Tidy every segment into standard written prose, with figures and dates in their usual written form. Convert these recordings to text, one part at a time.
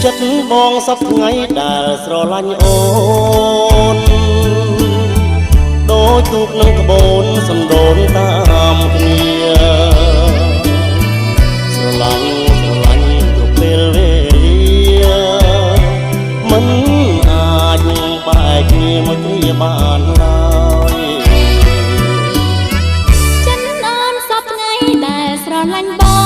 ចិត្តបងសពថ្ងៃដែលស្រឡាញ់អូនដូចទូកនឹងក្បូនសំដូនតាមគ្នាស្រឡាញ់គ្រប់ពេលវេលាមិនអាចបែកគ្នាមួយគ្នាបានឡើយចិនអូនសពថ្ងៃដែលស្រឡាញ់បង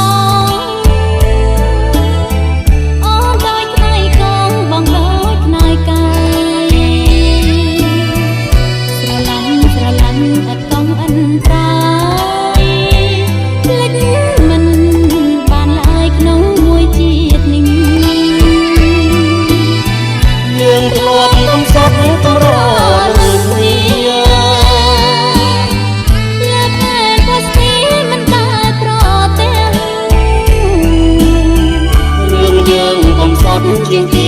ជាង